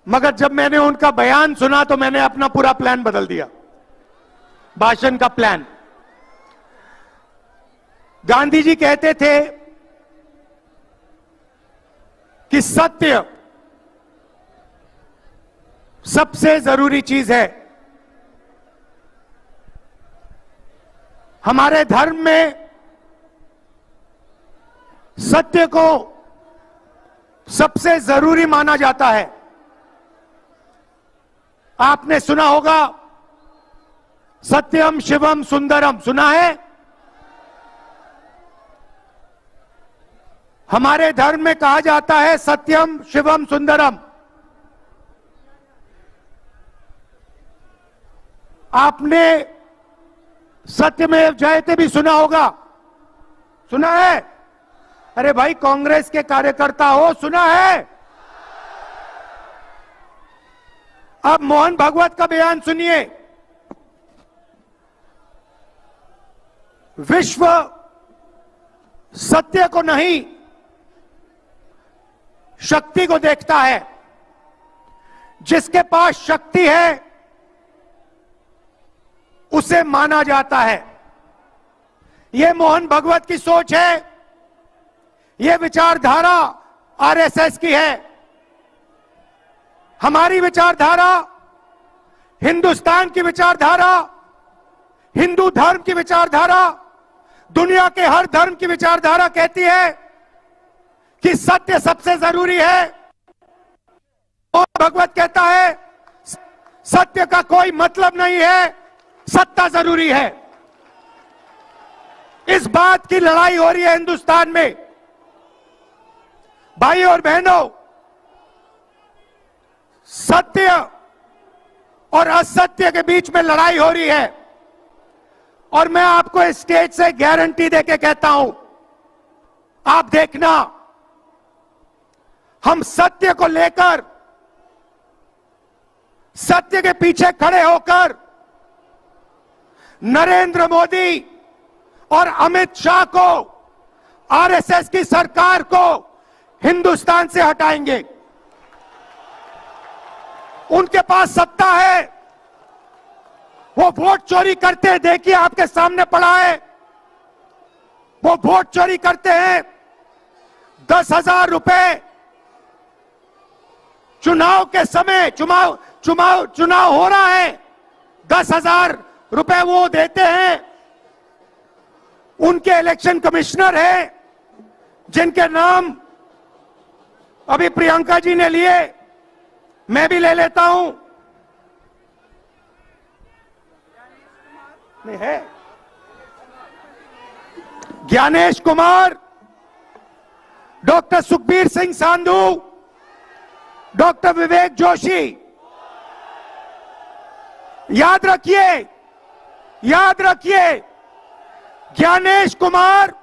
मगर जब मैंने उनका बयान सुना तो मैंने अपना पूरा प्लान बदल दिया, भाषण का प्लान। गांधी जी कहते थे कि सत्य सबसे जरूरी चीज है। हमारे धर्म में सत्य को सबसे जरूरी माना जाता है। आपने सुना होगा सत्यम शिवम सुंदरम, सुना है? हमारे धर्म में कहा जाता है सत्यम शिवम सुंदरम। आपने सत्यमेव जयते भी सुना होगा, सुना है? अरे भाई, कांग्रेस के कार्यकर्ता हो, सुना है? अब मोहन भागवत का बयान सुनिए। विश्व सत्य को नहीं, शक्ति को देखता है। जिसके पास शक्ति है उसे माना जाता है। यह मोहन भागवत की सोच है, यह विचारधारा आरएसएस की है। हमारी विचारधारा, हिंदुस्तान की विचारधारा, हिंदू धर्म की विचारधारा, दुनिया के हर धर्म की विचारधारा कहती है कि सत्य सबसे जरूरी है। और भगवत कहता है सत्य का कोई मतलब नहीं है, सत्ता जरूरी है। इस बात की लड़ाई हो रही है हिंदुस्तान में। भाई और बहनों, सत्य और असत्य के बीच में लड़ाई हो रही है। और मैं आपको इस स्टेज से गारंटी देके कहता हूं, आप देखना, हम सत्य को लेकर, सत्य के पीछे खड़े होकर नरेंद्र मोदी और अमित शाह को, आरएसएस की सरकार को हिंदुस्तान से हटाएंगे। उनके पास सत्ता है, वो वोट चोरी करते हैं, देखिए आपके सामने पड़ा है। वो वोट चोरी करते हैं। 10,000 रुपए चुनाव के समय, चुनाव हो रहा है, 10,000 रुपए वो देते हैं। उनके इलेक्शन कमिश्नर हैं जिनके नाम अभी प्रियंका जी ने लिए, मैं भी ले लेता हूं। नहीं है? Gyanesh Kumar, doctor Sukhbir Singh Sandhu, doctor Vivek Joshi. याद रखिए, याद रखिए, ज्ञानेश कुमार,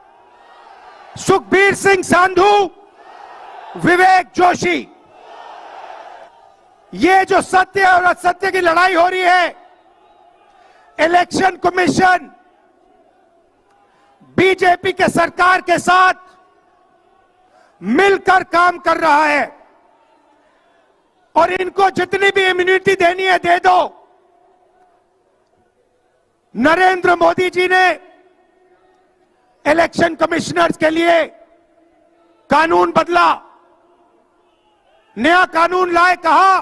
सुखबीर सिंह सांधू, विवेक जोशी। ये जो सत्य और असत्य की लड़ाई हो रही है, इलेक्शन कमीशन बीजेपी के सरकार के साथ मिलकर काम कर रहा है। और इनको जितनी भी इम्यूनिटी देनी है दे दो। नरेंद्र मोदी जी ने इलेक्शन कमिश्नर्स के लिए कानून बदला, नया कानून लाए, कहा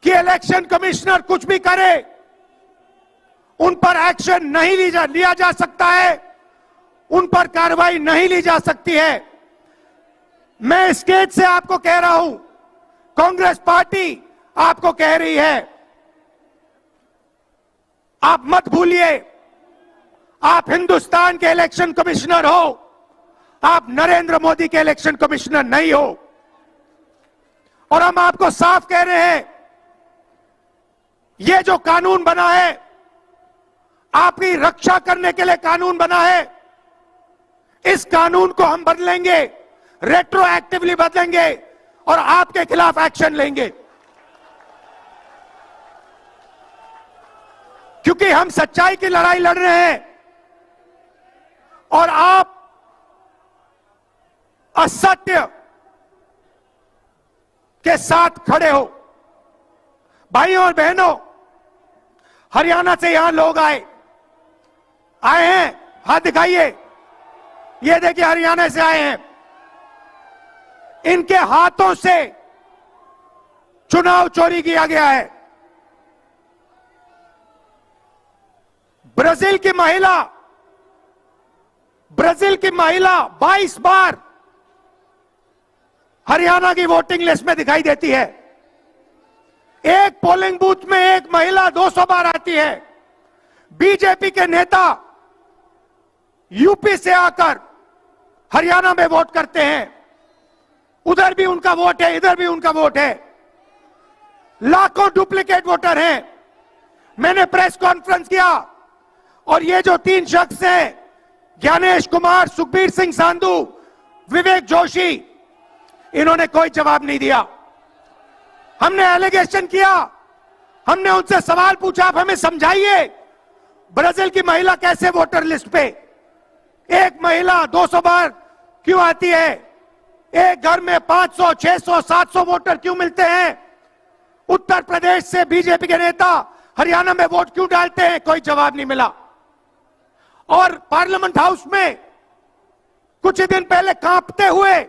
कि इलेक्शन कमिश्नर कुछ भी करे उन पर एक्शन नहीं लिया जा सकता है, उन पर कार्रवाई नहीं ली जा सकती है। मैं स्टेज से आपको कह रहा हूं, कांग्रेस पार्टी आपको कह रही है, आप मत भूलिए, आप हिंदुस्तान के इलेक्शन कमिश्नर हो, आप नरेंद्र मोदी के इलेक्शन कमिश्नर नहीं हो। और हम आपको साफ कह रहे हैं, ये जो कानून बना है, आपकी रक्षा करने के लिए कानून बना है। इस कानून को हम बदलेंगे, रेट्रोएक्टिवली बदलेंगे और आपके खिलाफ एक्शन लेंगे। क्योंकि हम सच्चाई की लड़ाई लड़ रहे हैं और आप असत्य के साथ खड़े हो। भाइयों और बहनों, हरियाणा से यहां लोग आए हैं, हाथ दिखाइए। ये देखिए, हरियाणा से आए हैं। इनके हाथों से चुनाव चोरी किया गया है। ब्राजील की महिला 22 बार हरियाणा की वोटिंग लिस्ट में दिखाई देती है। एक पोलिंग बूथ में एक महिला 200 बार आती है। बीजेपी के नेता यूपी से आकर हरियाणा में वोट करते हैं। उधर भी उनका वोट है, इधर भी उनका वोट है। लाखों डुप्लीकेट वोटर हैं। मैंने प्रेस कॉन्फ्रेंस किया और ये जो 3 शख्स हैं, ज्ञानेश कुमार, सुखबीर सिंह सांधू, विवेक जोशी, इन्होंने कोई जवाब नहीं दिया। हमने एलिगेशन किया, हमने उनसे सवाल पूछा, आप हमें समझाइए ब्राजील की महिला कैसे वोटर लिस्ट पे, एक महिला 200 बार क्यों आती है? एक घर में 500, 600, 700 वोटर क्यों मिलते हैं? उत्तर प्रदेश से बीजेपी के नेता हरियाणा में वोट क्यों डालते हैं? कोई जवाब नहीं मिला। और पार्लियामेंट हाउस में कुछ ही दिन पहले कांपते हुए,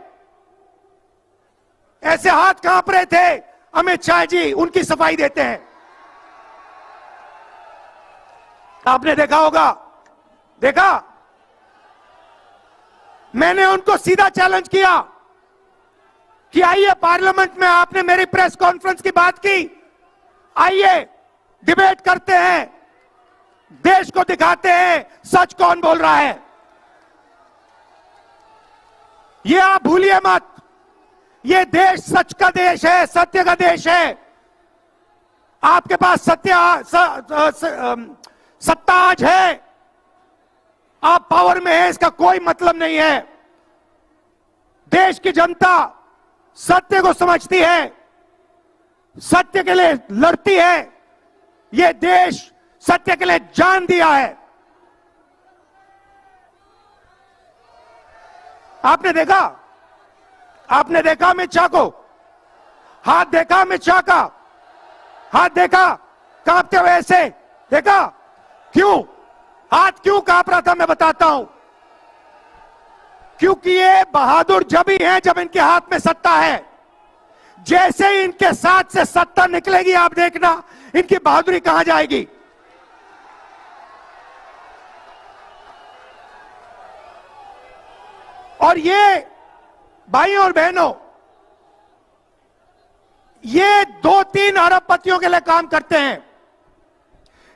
ऐसे हाथ कांप रहे थे, अमित शाह जी उनकी सफाई देते हैं। आपने देखा होगा, देखा? मैंने उनको सीधा चैलेंज किया कि आइए पार्लियामेंट में, आपने मेरी प्रेस कॉन्फ्रेंस की बात की, आइए डिबेट करते हैं, देश को दिखाते हैं सच कौन बोल रहा है। ये आप भूलिए मत, ये देश सच का देश है, सत्य का देश है। आपके पास सत्ता आज है, आप पावर में हैं, इसका कोई मतलब नहीं है। देश की जनता सत्य को समझती है, सत्य के लिए लड़ती है। यह देश सत्य के लिए जान दिया है। आपने देखा अमित शाह को, हाथ देखा अमित शाह का, हाथ देखा कांपते हुए ऐसे, देखा? क्यों हाथ क्यों कांप रहा था? मैं बताता हूं। क्योंकि ये बहादुर जब ही हैं जब इनके हाथ में सत्ता है। जैसे ही इनके साथ से सत्ता निकलेगी, आप देखना इनकी बहादुरी कहां जाएगी। और ये भाइयों और बहनों, ये 2-3 अरबपतियों के लिए काम करते हैं।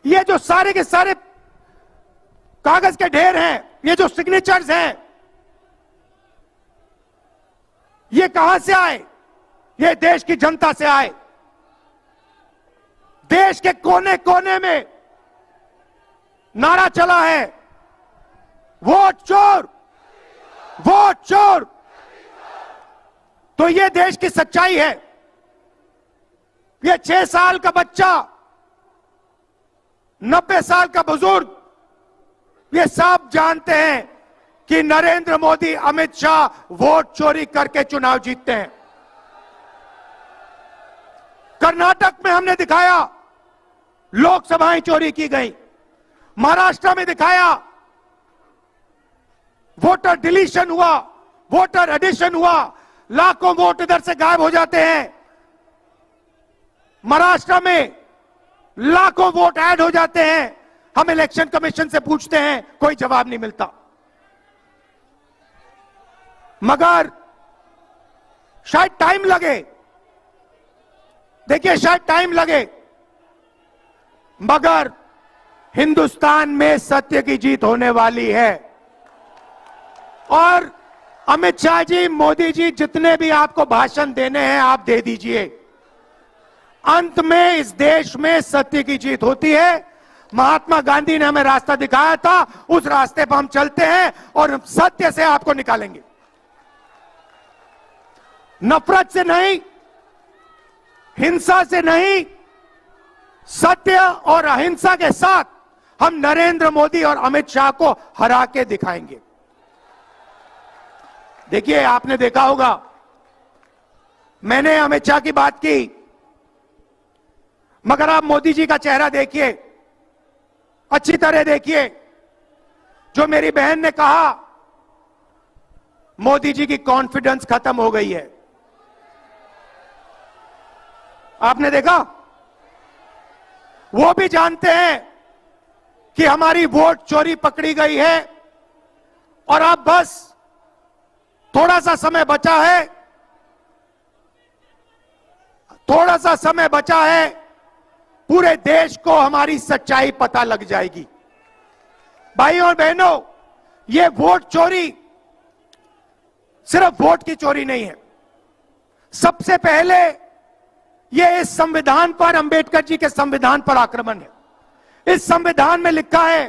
ये जो सारे के सारे कागज के ढेर हैं, ये जो सिग्नेचर्स हैं, ये कहां से आए? ये देश की जनता से आए। देश के कोने कोने में नारा चला है, वोट चोर, वोट चोर। तो ये देश की सच्चाई है। ये 6 साल का बच्चा, 90 साल का बुजुर्ग, ये सब जानते हैं कि नरेंद्र मोदी, अमित शाह वोट चोरी करके चुनाव जीतते हैं। कर्नाटक में हमने दिखाया लोकसभाएं चोरी की गई। महाराष्ट्र में दिखाया वोटर डिलीशन हुआ, वोटर एडिशन हुआ, लाखों वोट इधर से गायब हो जाते हैं। महाराष्ट्र में लाखों वोट ऐड हो जाते हैं। हम इलेक्शन कमीशन से पूछते हैं, कोई जवाब नहीं मिलता। मगर शायद टाइम लगे, देखिए शायद टाइम लगे, मगर हिंदुस्तान में सत्य की जीत होने वाली है। और अमित शाह जी, मोदी जी, जितने भी आपको भाषण देने हैं आप दे दीजिए। अंत में इस देश में सत्य की जीत होती है। महात्मा गांधी ने हमें रास्ता दिखाया था, उस रास्ते पर हम चलते हैं और सत्य से आपको निकालेंगे। नफरत से नहीं, हिंसा से नहीं, सत्य और अहिंसा के साथ हम नरेंद्र मोदी और अमित शाह को हरा के दिखाएंगे। देखिए, आपने देखा होगा मैंने अमित शाह की बात की, मगर आप मोदी जी का चेहरा देखिए, अच्छी तरह देखिए। जो मेरी बहन ने कहा, मोदी जी की कॉन्फिडेंस खत्म हो गई है। आपने देखा? वो भी जानते हैं कि हमारी वोट चोरी पकड़ी गई है और अब बस थोड़ा सा समय बचा है, थोड़ा सा समय बचा है, पूरे देश को हमारी सच्चाई पता लग जाएगी। भाइयों और बहनों, ये वोट चोरी सिर्फ वोट की चोरी नहीं है। सबसे पहले ये इस संविधान पर, अंबेडकर जी के संविधान पर आक्रमण है। इस संविधान में लिखा है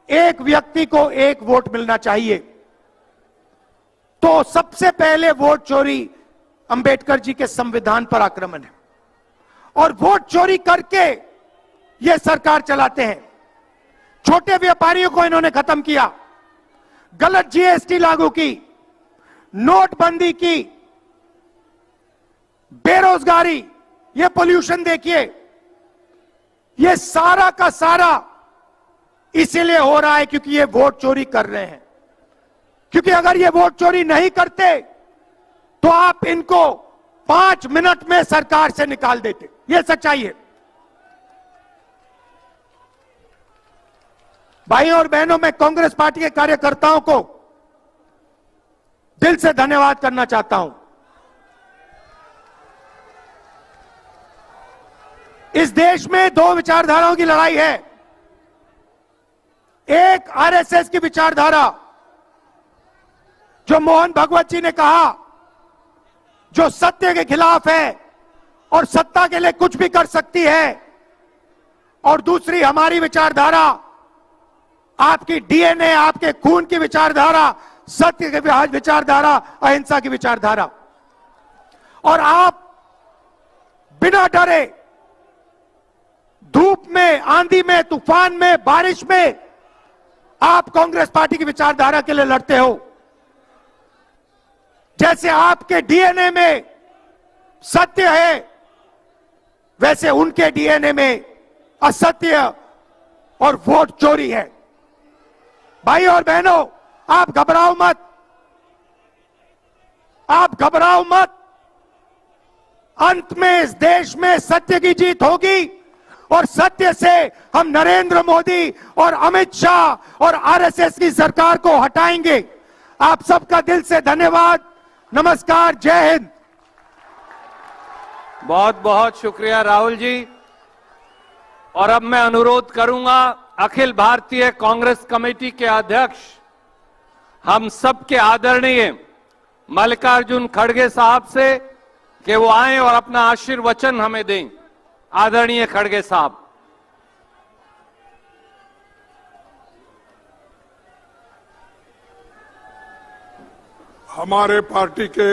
एक व्यक्ति को एक वोट मिलना चाहिए। तो सबसे पहले वोट चोरी अंबेडकर जी के संविधान पर आक्रमण है और वोट चोरी करके ये सरकार चलाते हैं। छोटे व्यापारियों को इन्होंने खत्म किया, गलत जीएसटी लागू की, नोटबंदी की, बेरोजगारी, ये पोल्यूशन देखिए, ये सारा का सारा इसीलिए हो रहा है क्योंकि ये वोट चोरी कर रहे हैं। क्योंकि अगर ये वोट चोरी नहीं करते तो आप इनको 5 मिनट में सरकार से निकाल देते। ये सच्चाई है। भाइयों और बहनों, मैं कांग्रेस पार्टी के कार्यकर्ताओं को दिल से धन्यवाद करना चाहता हूं। इस देश में दो विचारधाराओं की लड़ाई है। एक आरएसएस की विचारधारा, जो मोहन भगवत जी ने कहा, जो सत्य के खिलाफ है और सत्ता के लिए कुछ भी कर सकती है, और दूसरी हमारी विचारधारा, आपकी डीएनए, आपके खून की विचारधारा, सत्य की विचारधारा, अहिंसा की विचारधारा। और आप बिना डरे धूप में, आंधी में, तूफान में, बारिश में आप कांग्रेस पार्टी की विचारधारा के लिए लड़ते हो। जैसे आपके डीएनए में सत्य है, वैसे उनके डीएनए में असत्य और वोट चोरी है। भाई और बहनों, आप घबराओ मत, आप घबराओ मत। अंत में इस देश में सत्य की जीत होगी और सत्य से हम नरेंद्र मोदी और अमित शाह और आरएसएस की सरकार को हटाएंगे। आप सबका दिल से धन्यवाद। नमस्कार, जय हिंद। बहुत बहुत शुक्रिया राहुल जी। और अब मैं अनुरोध करूंगा अखिल भारतीय कांग्रेस कमेटी के अध्यक्ष, हम सबके आदरणीय मल्लिकार्जुन खड़गे साहब से कि वो आए और अपना आशीर्वचन हमें दें। आदरणीय खड़गे साहब। हमारे पार्टी के